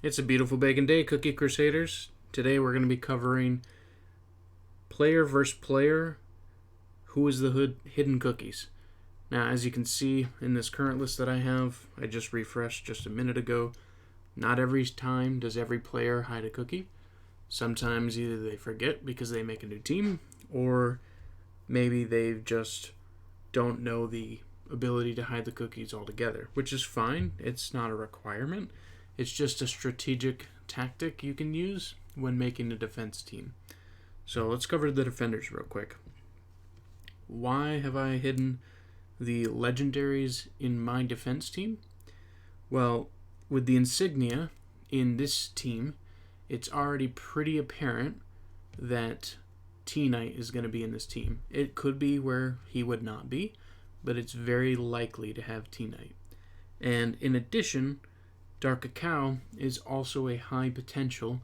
It's a beautiful bacon day, Cookie Crusaders. Today we're going to be covering player versus player, who is the hidden cookies. Now, as you can see in this current list that I have, I just refreshed just a minute ago. Not every time does every player hide a cookie. Sometimes either they forget because they make a new team, or maybe they just don't know the ability to hide the cookies altogether, which is fine. It's not a requirement. It's just a strategic tactic you can use when making a defense team. So let's cover the defenders real quick. Why have I hidden the legendaries in my defense team? Well, with the insignia in this team, it's already pretty apparent that T-Knight is going to be in this team. It could be where he would not be, but it's very likely to have T-Knight. And in addition, Dark Cacao is also a high potential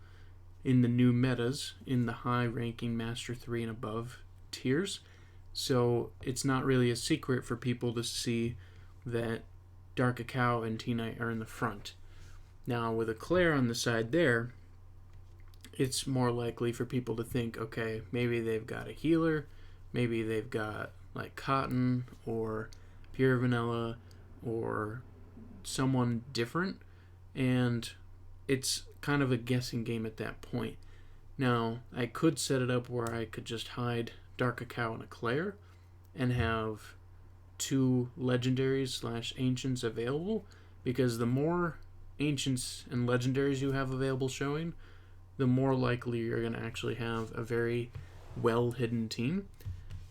in the new metas in the high ranking Master 3 and above tiers. So it's not really a secret for people to see that Dark Cacao and T-Knight are in the front. Now with Eclair on the side there, it's more likely for people to think, okay, maybe they've got a healer, maybe they've got like Cotton or Pure Vanilla or someone different, and it's kind of a guessing game at that point. Now, I could set it up where I could just hide Dark Cacao and Eclair and have two legendaries / ancients available, because the more ancients and legendaries you have available showing, the more likely you're going to actually have a very well hidden team,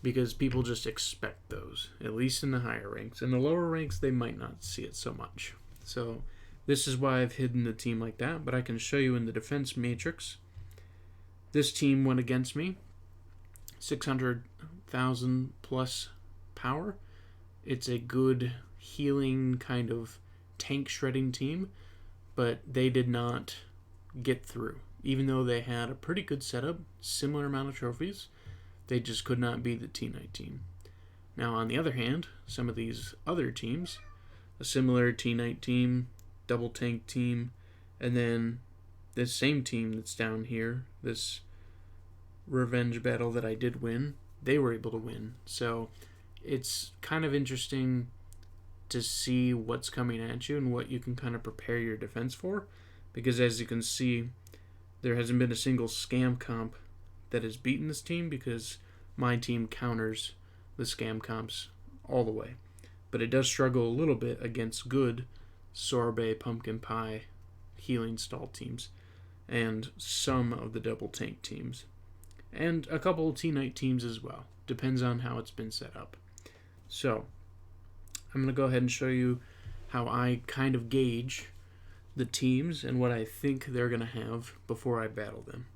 because people just expect those, at least in the higher ranks. In the lower ranks, they might not see it so much. So this is why I've hidden the team like that, but I can show you in the defense matrix. This team went against me, 600,000 plus power. It's a good healing kind of tank shredding team, but they did not get through. Even though they had a pretty good setup, similar amount of trophies, they just could not beat the T-Knight team. Now, on the other hand, some of these other teams, a similar T-Knight team, double tank team, and then this same team that's down here, this revenge battle that I did win, they were able to win. So it's kind of interesting to see what's coming at you and what you can kind of prepare your defense for, because as you can see, there hasn't been a single scam comp that has beaten this team, because my team counters the scam comps all the way. But it does struggle a little bit against good sorbet, pumpkin pie, healing stall teams, and some of the double tank teams, and a couple of T-Knight teams as well. Depends on how it's been set up. So I'm going to go ahead and show you how I kind of gauge the teams and what I think they're going to have before I battle them.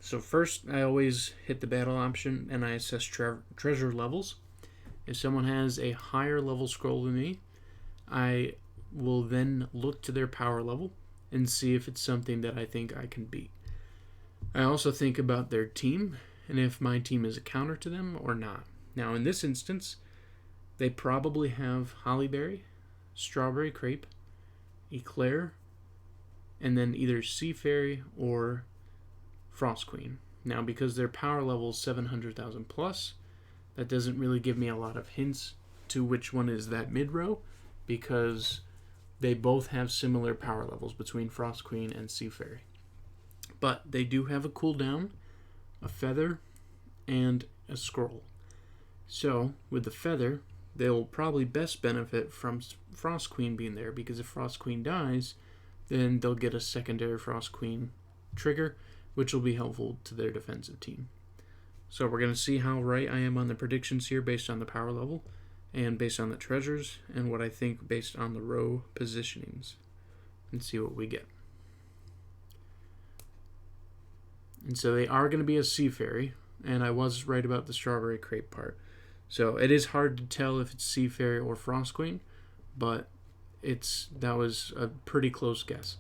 So first, I always hit the battle option and I assess treasure levels. If someone has a higher level scroll than me, I will then look to their power level and see if it's something that I think I can beat. I also think about their team and if my team is a counter to them or not. Now in this instance, they probably have Hollyberry, Strawberry Crepe, Eclair, and then either Sea Fairy or Frost Queen. Now because their power level is 700,000 plus, that doesn't really give me a lot of hints to which one is that mid row, because they both have similar power levels between Frost Queen and Sea Fairy. But they do have a cooldown, a feather, and a scroll. So with the feather, they'll probably best benefit from Frost Queen being there, because if Frost Queen dies, then they'll get a secondary Frost Queen trigger, which will be helpful to their defensive team. So we're going to see how right I am on the predictions here based on the power level and based on the treasures, and what I think based on the row positionings, and see what we get. And so they are going to be a Sea Fairy, and I was right about the Strawberry Crepe part. So it is hard to tell if it's Sea Fairy or Frost Queen, but that was a pretty close guess.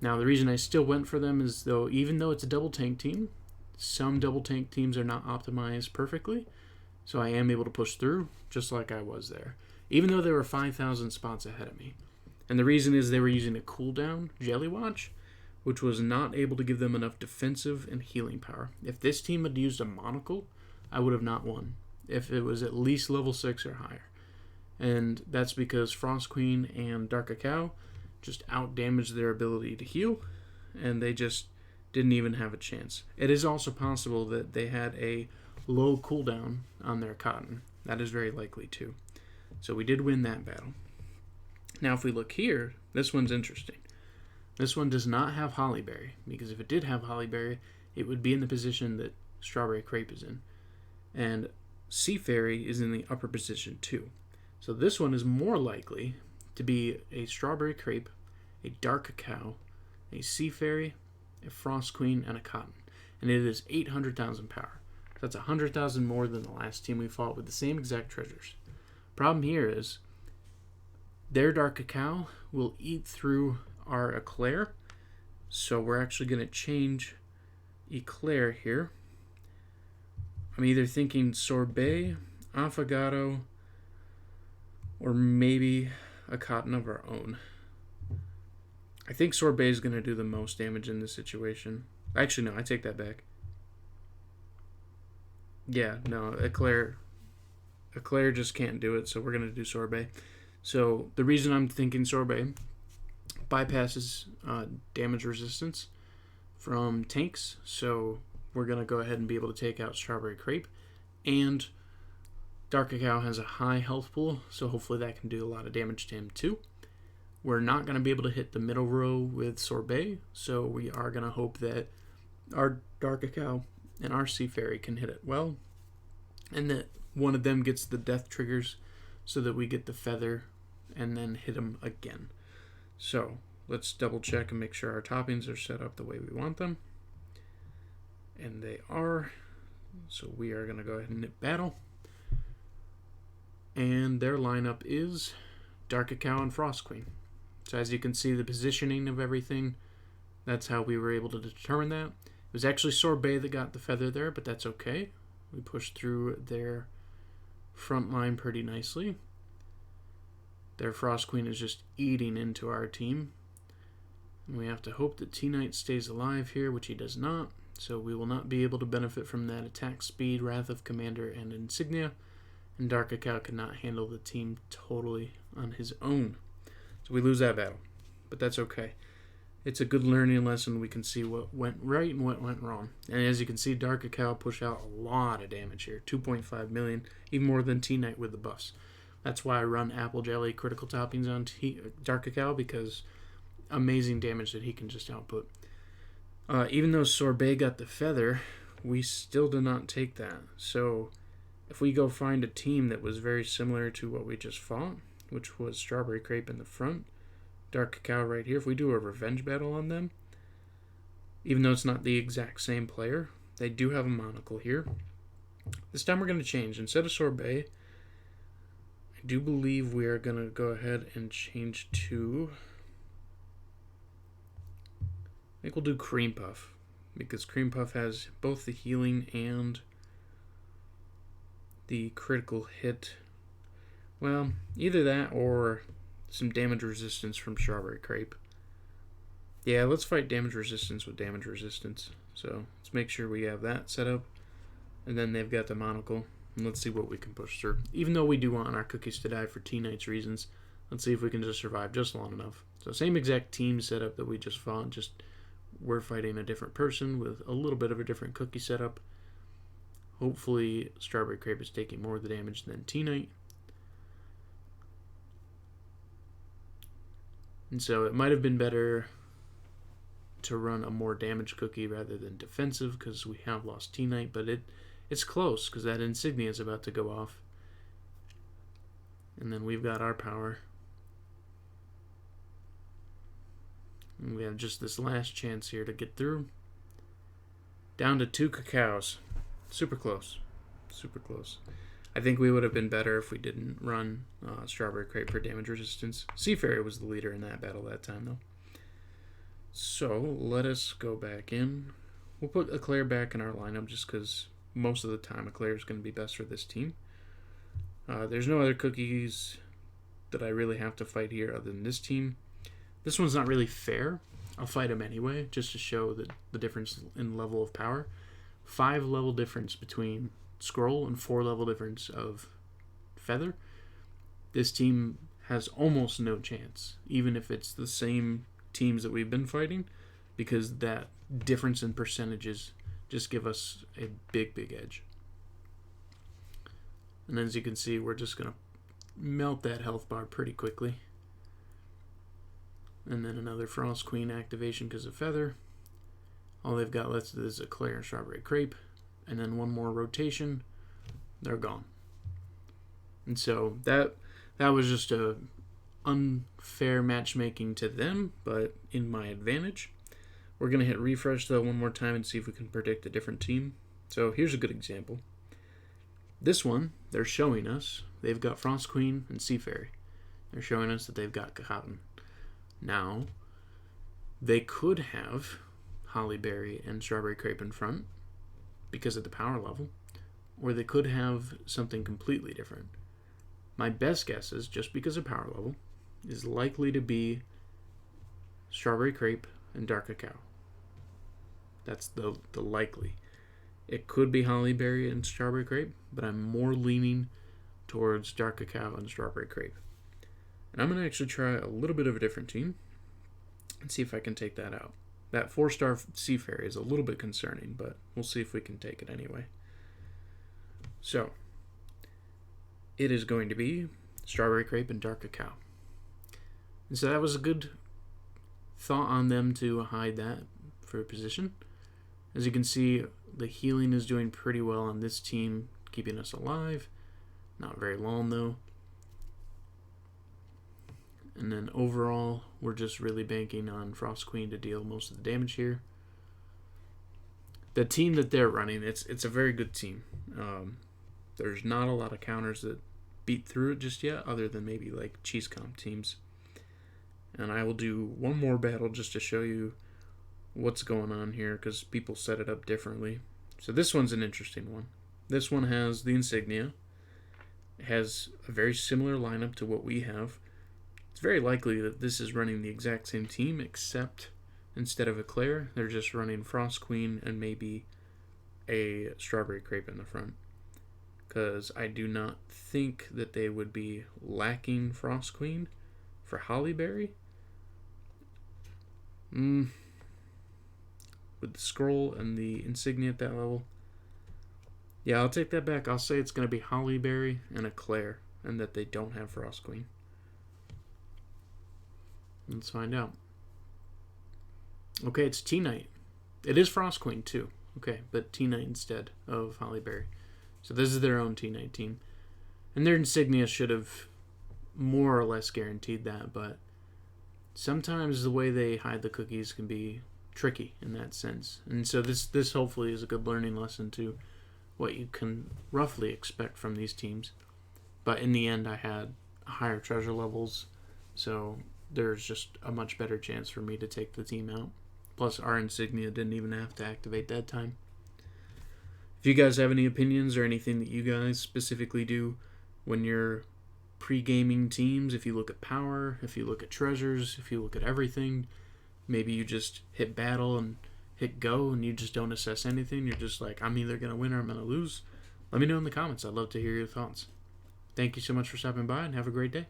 Now the reason I still went for them is, though, even though it's a double tank team, some double tank teams are not optimized perfectly, so I am able to push through just like I was there, even though they were 5,000 spots ahead of me. And the reason is they were using a cooldown Jelly Watch, which was not able to give them enough defensive and healing power. If this team had used a monocle, I would have not won. If it was at least level 6 or higher. And that's because Frost Queen and Dark Cacao just outdamaged their ability to heal, and they just didn't even have a chance. It is also possible that they had a low cooldown on their cotton. That is very likely too. So we did win that battle. Now if we look here, this one's interesting. This one does not have Hollyberry, because if it did have Hollyberry, it would be in the position that Strawberry Crepe is in. And Sea Fairy is in the upper position too. So this one is more likely to be a Strawberry Crepe, a Dark Cacao, a Sea Fairy, a Frost Queen, and a Cotton. And it is 800,000 power. That's 100,000 more than the last team we fought with the same exact treasures. Problem here is their Dark Cacao will eat through our Eclair. So we're actually going to change Eclair here. I'm either thinking Sorbet, Affogato, or maybe a Cotton of our own. I think Sorbet is going to do the most damage in this situation. Actually, no, I take that back. Yeah, no, Eclair just can't do it, so we're going to do Sorbet. So the reason I'm thinking Sorbet bypasses damage resistance from tanks, so we're going to go ahead and be able to take out Strawberry Crepe. And Dark Cacao has a high health pool, so hopefully that can do a lot of damage to him too. We're not going to be able to hit the middle row with Sorbet, so we are going to hope that our Dark Cacao and our Sea Fairy can hit it well, and that one of them gets the death triggers so that we get the feather and then hit them again. So let's double check and make sure our toppings are set up the way we want them. And they are. So we are going to go ahead and hit battle. And their lineup is Dark Cacao and Frost Queen. So as you can see, the positioning of everything, that's how we were able to determine that. It was actually Sorbet that got the feather there, but that's okay. We pushed through their front line pretty nicely. Their Frost Queen is just eating into our team. And we have to hope that T-Knight stays alive here, which he does not. So we will not be able to benefit from that attack speed, Wrath of Commander, and Insignia. And Dark Cacao cannot handle the team totally on his own. So we lose that battle. But that's okay. It's a good learning lesson. We can see what went right and what went wrong. And as you can see, Dark Cacao pushed out a lot of damage here. 2.5 million, even more than T-Knight with the buffs. That's why I run Apple Jelly critical toppings on Dark Cacao, because amazing damage that he can just output. Even though Sorbet got the feather, we still did not take that. So if we go find a team that was very similar to what we just fought, which was Strawberry Crepe in the front, Dark Cacao right here, if we do a revenge battle on them, even though it's not the exact same player, they do have a monocle here. This time we're going to change. Instead of Sorbet, I do believe we are going to go ahead and change to, I think we'll do Cream Puff, because Cream Puff has both the healing and the critical hit. Well, either that or some damage resistance from Strawberry Crepe. Yeah, let's fight damage resistance with damage resistance. So let's make sure we have that set up. And then they've got the monocle. And let's see what we can push through. Even though we do want our cookies to die for T-Knight's reasons, let's see if we can just survive just long enough. So same exact team setup that we just fought, just we're fighting a different person with a little bit of a different cookie setup. Hopefully Strawberry Crepe is taking more of the damage than T-Knight. And so it might have been better to run a more damaged cookie rather than defensive, because we have lost T-Knight, but it's close because that Insignia is about to go off. And then we've got our power. And we have just this last chance here to get through. Down to 2 cacaos. Super close. Super close. I think we would have been better if we didn't run Strawberry Crepe for damage resistance. Sea Fairy was the leader in that battle that time, though. So, let us go back in. We'll put Eclair back in our lineup just because most of the time Eclair is going to be best for this team. There's no other cookies that I really have to fight here other than this team. This one's not really fair I'll fight him anyway, just to show the difference in level of power. 5 level difference between Scroll and 4 level difference of Feather. This team has almost no chance, even if it's the same teams that we've been fighting, because that difference in percentages just give us a big edge. And as you can see, we're just going to melt that health bar pretty quickly. And then another Frost Queen activation because of Feather. All they've got left is Eclair and Strawberry Crepe. And then one more rotation. They're gone. And so that was just a unfair matchmaking to them, but in my advantage. We're going to hit refresh though one more time and see if we can predict a different team. So here's a good example. This one, they're showing us they've got Frost Queen and Sea Fairy. They're showing us that they've got Cotton. Now, they could have Holly Berry and Strawberry Crepe in front because of the power level, or they could have something completely different. My best guess is, just because of power level, is likely to be Strawberry Crepe and Dark Cacao. That's the likely. It could be Holly Berry and Strawberry Crepe, but I'm more leaning towards Dark Cacao and Strawberry Crepe. And I'm going to actually try a little bit of a different team and see if I can take that out. That 4-star Sea Fairy is a little bit concerning, but we'll see if we can take it anyway. So, it is going to be Strawberry Crepe and Dark Cacao. And so that was a good thought on them to hide that for a position. As you can see, the healing is doing pretty well on this team, keeping us alive. Not very long though. And then overall, we're just really banking on Frost Queen to deal most of the damage here. The team that they're running, it's a very good team. There's not a lot of counters that beat through it just yet, other than maybe like Cheese Comp teams. And I will do one more battle just to show you what's going on here, because people set it up differently. So this one's an interesting one. This one has the Insignia. It has a very similar lineup to what we have. It's very likely that this is running the exact same team, except instead of Eclair, they're just running Frost Queen and maybe a Strawberry Crepe in the front. Because I do not think that they would be lacking Frost Queen for Holly Berry. With the Scroll and the Insignia at that level. Yeah, I'll take that back. I'll say it's going to be Holly Berry and Eclair, and that they don't have Frost Queen. Let's find out. Okay, it's T-Knight. It is Frost Queen too. Okay, but T-Knight instead of Holly Berry. So this is their own T-Knight team. And their Insignia should have more or less guaranteed that, but sometimes the way they hide the cookies can be tricky in that sense. And so this hopefully is a good learning lesson to what you can roughly expect from these teams. But in the end, I had higher treasure levels, so there's just a much better chance for me to take the team out. Plus, our Insignia didn't even have to activate that time. If you guys have any opinions or anything that you guys specifically do when you're pre-gaming teams, if you look at power, if you look at treasures, if you look at everything, maybe you just hit battle and hit go and you just don't assess anything, you're just like, I'm either going to win or I'm going to lose, let me know in the comments. I'd love to hear your thoughts. Thank you so much for stopping by and have a great day.